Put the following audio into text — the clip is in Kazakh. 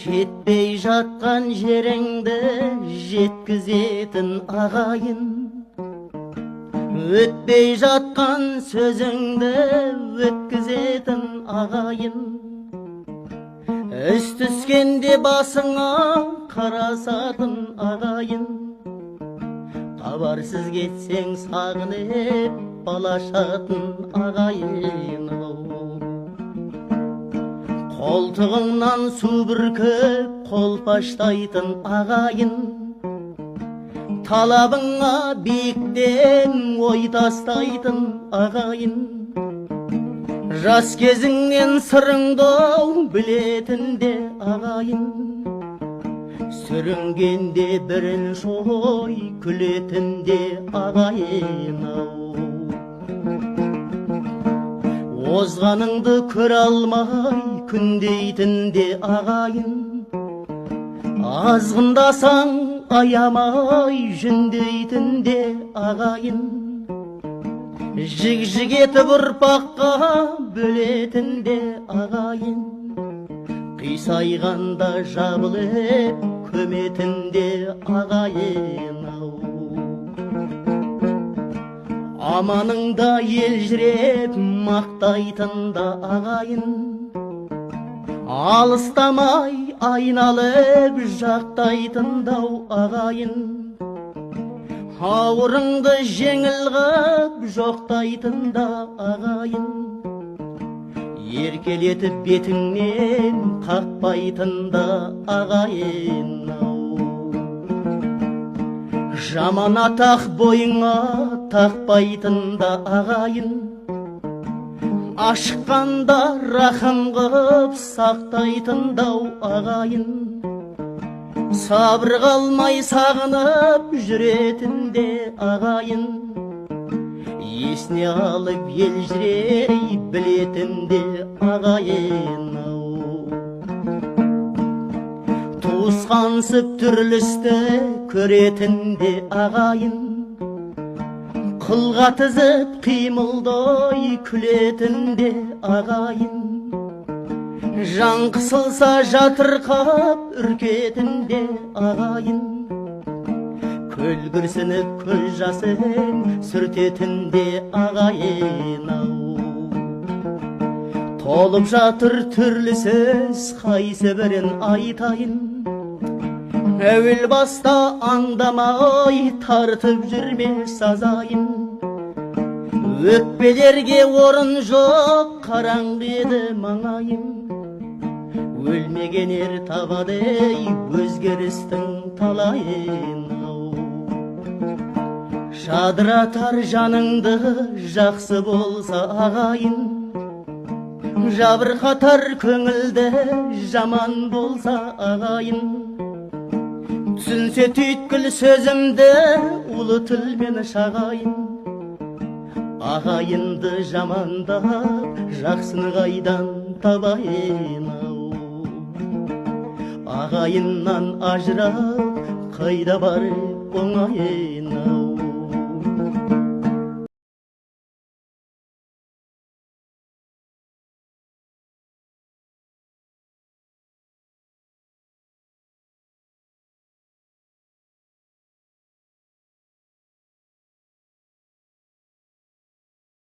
жетпей жатқан жеріңді жеткізетін ағайын, өтпей жатқан сөзіңді өткізетін ағайын, іс түскенде басыңа қарасатын ағайын, хабарсыз кетсең сағынып балашатын ағайын. Қолтығыңнан су бүркіп қолпаштайтын ағайын, талабыңа биіктен ой тастайтын ағайын, жас кезіңнен сырыңды білетін де ағайын, сүрінгенде бірінші ой күлетін де ағайын. Озғаныңды көре алмай күндейтін де ағайын, азғындасаң аямай жүндейтін де ағайын, жік-жік етіп ұрпаққа бөлетін де ағайын, қисайғанда жабылып көметін де ағайын. Аманыңда елжіреп мақтайтын да ағайын, алыстамай айналып жақтайтын дау ағайын, ауырыңды жеңіл қып жоқтайтын да ағайын, еркелетіп бетіңнен қақпайтын да ағайын. Жаман атақ бойыңа тақпайтын да ағайын, ашыққанда рахым қып сақтайтын дау ағайын, сабыр қалмай сағынып жүретін де ағайын, есіне алып елжірей білетін де ағайын. Туысқансып түрлісті көретін де ағайын, қылға тізіп қимылдай күлетін де ағайын, жан қысылса жатырқап үркетін де ағайын, көл күрсініп көз жасын сүртетін де ағайын. Толып жатыр түрлі сөз, қайсы бірін айтайын, әуел баста аңдамай тартып жүрме сазайын, өкпелерге орын жоқ қараңғы еді маңайым, өлмеген ер табады өзгерістің талайын. Жадыратар жаныңды жақсы болса ағайын, жабырқатар көңілді жаман болса ағайын, түсінсе түйткіл сөзімді ұлы тілмен шағайын, ағайынды жамандап жақсыны қайдан табайын. Ағайыннан ажырап қайда бар оңайын.